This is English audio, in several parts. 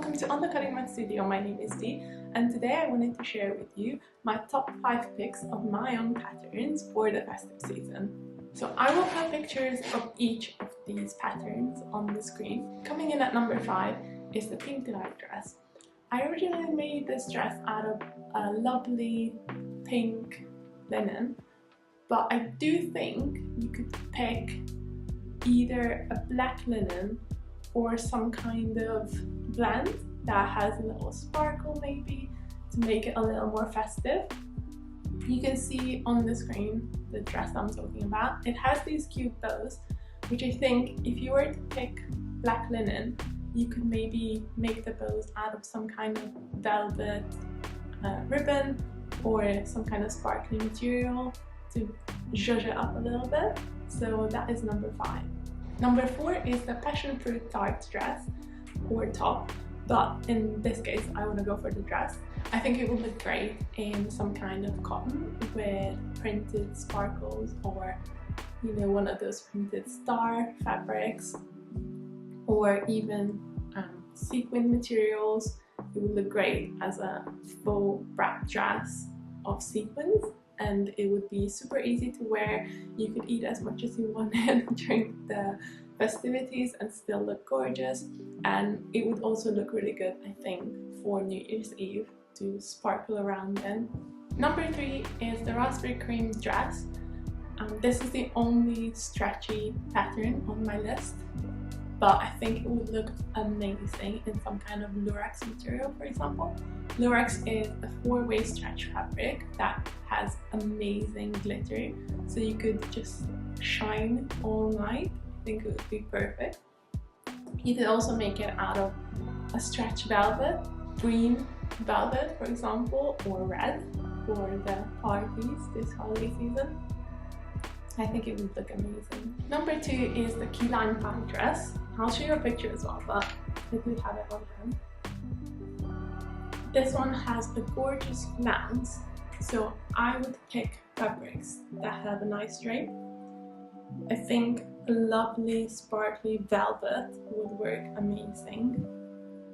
welcome to On the Cutting Mat Studio. My name is Dee, and today I wanted to share with you my top 5 picks of my own patterns for the festive season. So I will put pictures of each of these patterns on the screen. Coming in at number 5 is the pink delight dress. I originally made this dress out of a lovely pink linen, but I do think you could pick either a black linen or some kind of blend that has a little sparkle maybe to make it a little more festive. You can see on the screen the dress I'm talking about. It has these cute bows, which I think if you were to pick black linen, you could maybe make the bows out of some kind of velvet ribbon or some kind of sparkly material to zhuzh it up a little bit. So that is number 5. Number 4 is the passion fruit tart dress or top, but in this case I want to go for the dress. I think it would look great in some kind of cotton with printed sparkles, or one of those printed star fabrics, or even sequin materials. It would look great as a full wrap dress of sequins, and it would be super easy to wear. You could eat as much as you wanted during the festivities and still look gorgeous, and it would also look really good, I think, for New Year's Eve to sparkle around then. Number 3 is the raspberry cream dress. This is the only stretchy pattern on my list, but I think it would look amazing in some kind of lurex material, for example. Lurex is a 4-way stretch fabric that has amazing glitter, so you could just shine all night. I think it would be perfect. You could also make it out of a stretch velvet, green velvet for example, or red for the parties this holiday season. I think it would look amazing. Number 2 is the key lime pie dress. I'll show you a picture as well, but I do have it on hand. This one has a gorgeous flounce, so I would pick fabrics that have a nice drape. I think a lovely sparkly velvet would work amazing,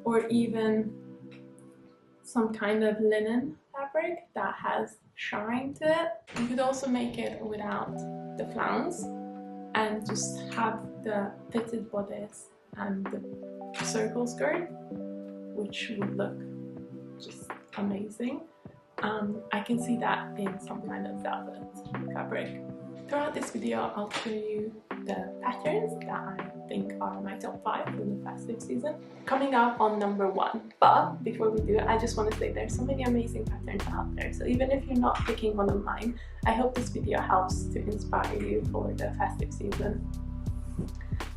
or even some kind of linen fabric that has shine to it. You could also make it without the flounce and just have the fitted bodice and the circle skirt, which would look just amazing. I can see that in some kind of velvet fabric. Throughout this video I'll show you the patterns that I think are my top 5 for the festive season. Coming up on number 1, but before we do it, I just want to say there's so many amazing patterns out there, so even if you're not picking one of mine, I hope this video helps to inspire you for the festive season.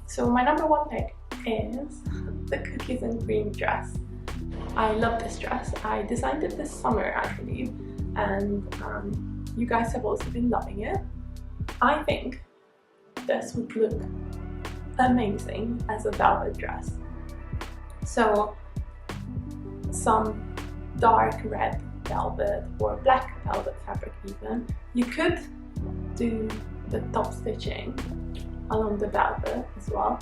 So my number 1 pick is the cookies and cream dress. I love this dress. I designed it this summer, I believe, and you guys have also been loving it. I think this would look amazing as a velvet dress. So some dark red velvet or black velvet fabric even. You could do the top stitching along the velvet as well.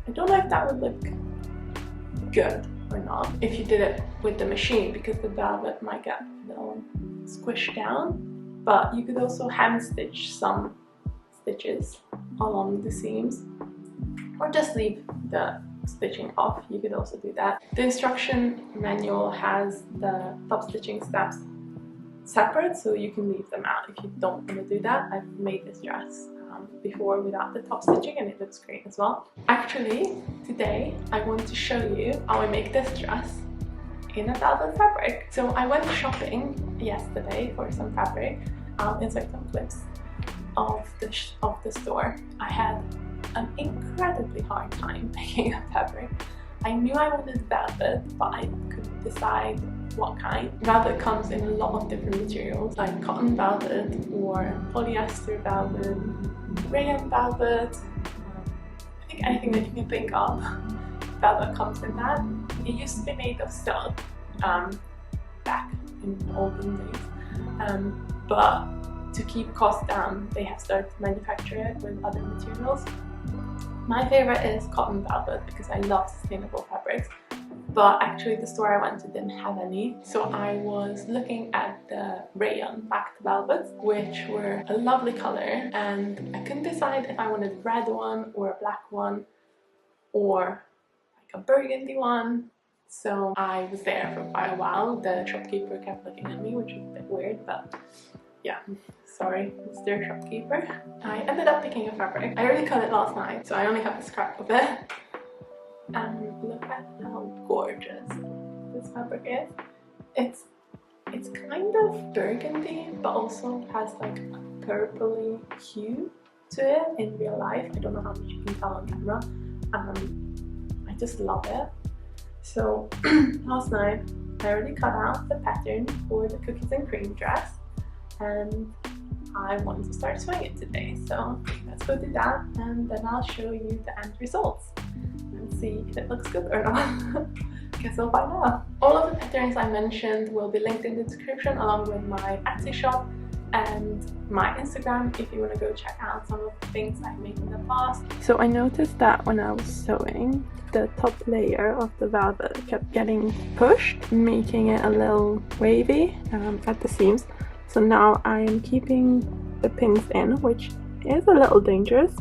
I don't know if that would look good or not if you did it with the machine, because the velvet might get a little squished down, but you could also hand stitch some stitches along the seams, or just leave the stitching off. You could also do that. The instruction manual has the top stitching steps separate, so you can leave them out if you don't want to do that. I've made this dress before without the top stitching and it looks great as well. Actually, today I want to show you how I make this dress in a velvet fabric. So I went shopping yesterday for some fabric. I'll insert some clips of the store. I had an incredibly hard time picking a fabric. I knew I wanted velvet, but I couldn't decide what kind. Velvet comes in a lot of different materials, like cotton velvet or polyester velvet, rayon velvet. I think anything that you can think of, velvet comes in that. It used to be made of silk back in olden days, but to keep costs down, they have started to manufacture it with other materials. My favorite is cotton velvet because I love sustainable fabrics. but actually the store I went to didn't have any. So I was looking at the rayon backed velvets, which were a lovely color, and I couldn't decide if I wanted a red one or a black one or like a burgundy one. So I was there for quite a while. The shopkeeper kept looking at me, which was a bit weird, but yeah, sorry, Mr. Shopkeeper. I ended up picking a fabric. I already cut it last night, so I only have a scrap of it. And look at how gorgeous this fabric is. It's kind of burgundy, but also has like a purpley hue to it in real life. I don't know how much you can tell on camera. I just love it. So last night I already cut out the pattern for the cookies and cream dress, and I want to start sewing it today. So let's go do that, and then I'll show you the end results and see if it looks good or not. Guess we'll find out. All of the patterns I mentioned will be linked in the description, along with my Etsy shop and my Instagram if you want to go check out some of the things I made in the past. So I noticed that when I was sewing, the top layer of the velvet kept getting pushed, making it a little wavy at the seams. So now I am keeping the pins in, which is a little dangerous,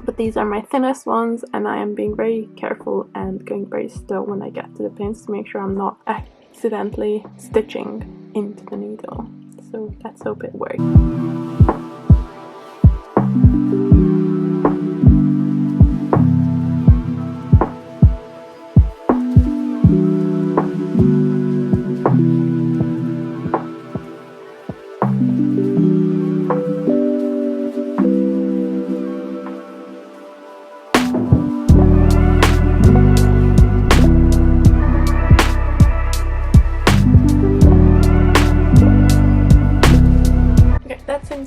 but these are my thinnest ones, and I am being very careful and going very slow when I get to the pins to make sure I'm not accidentally stitching into the needle. So let's hope it works.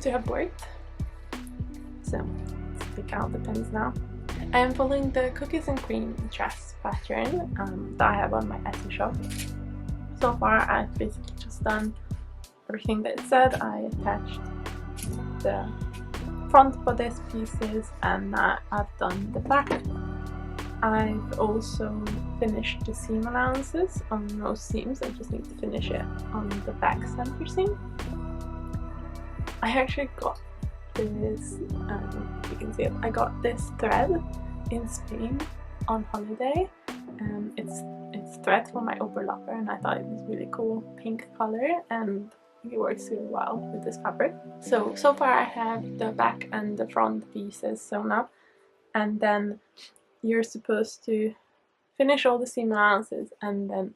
To have worked, so let's pick out the pins now. I am following the cookies and cream dress pattern that I have on my Etsy shop. So far I've basically just done everything that it said. I attached the front bodice pieces, and I've done the back. I've also finished the seam allowances on most seams. I just need to finish it on the back center seam. I actually got this, you can see it, I got this thread in Spain on holiday. It's thread for my overlocker, and I thought it was really cool pink color, and it works really well with this fabric. So far I have the back and the front pieces sewn up, and then you're supposed to finish all the seam allowances and then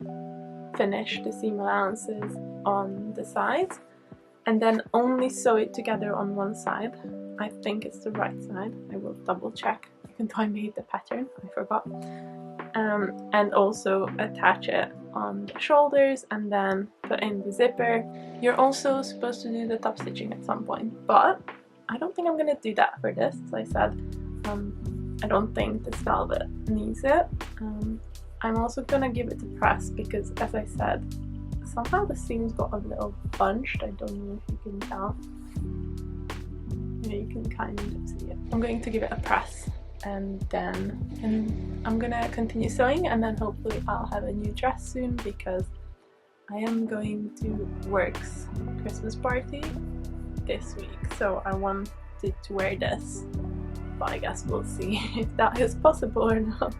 finish the seam allowances on the sides, and then only sew it together on one side. I think it's the right side. I will double check, even though I made the pattern, I forgot. And also attach it on the shoulders and then put in the zipper. You're also supposed to do the top stitching at some point, but I don't think I'm gonna do that for this. As I said, I don't think this velvet needs it. I'm also gonna give it a press because, as I said, somehow the seams got a little bunched. I don't know if you can tell. Yeah, you can kind of see it. I'm going to give it a press, and then I'm gonna continue sewing, and then hopefully I'll have a new dress soon, because I am going to work's Christmas party this week, so I wanted to wear this, but I guess we'll see if that is possible or not.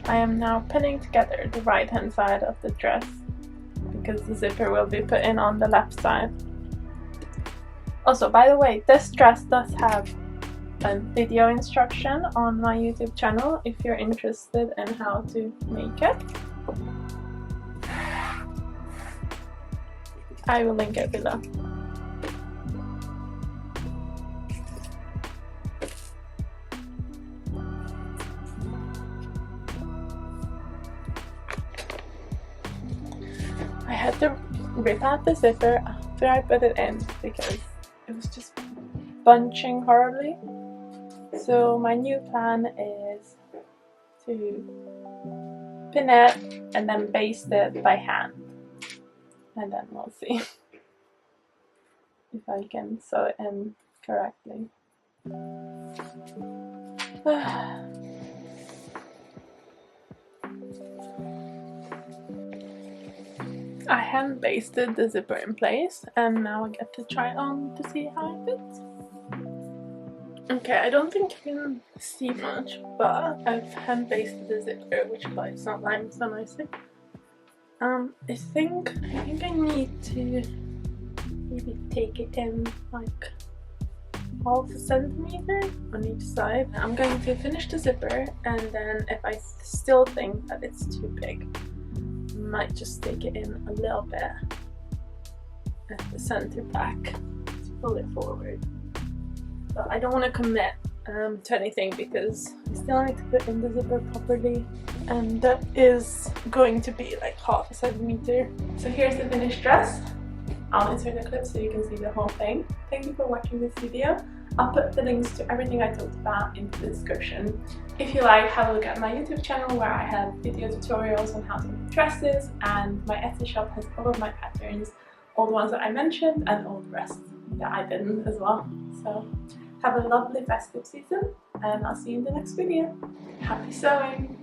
I am now pinning together the right hand side of the dress, because the zipper will be put in on the left side. Also, by the way, this dress does have a video instruction on my YouTube channel if you're interested in how to make it. I will link it below. I had to rip out the zipper after I put it in because it was just bunching horribly. So my new plan is to pin it and then baste it by hand, and then we'll see if I can sew it in correctly. I hand basted the zipper in place, and now I get to try it on to see how it fits. Okay, I don't think you can see much, but I've hand basted the zipper, which is why it's not lying so nicely. I think I need to maybe take it in like half a centimeter on each side. I'm going to finish the zipper, and then if I still think that it's too big, I might just take it in a little bit at the center back to pull it forward. But I don't want to commit to anything because I still need to put in the zipper properly, and that is going to be like half a centimeter. So here's the finished dress. I'll insert the clip so you can see the whole thing. Thank you for watching this video. I'll put the links to everything I talked about in the description. If you like, have a look at my YouTube channel where I have video tutorials on how to make dresses, and my Etsy shop has all of my patterns, all the ones that I mentioned and all the rest that I didn't as well. So have a lovely festive season, and I'll see you in the next video. Happy sewing!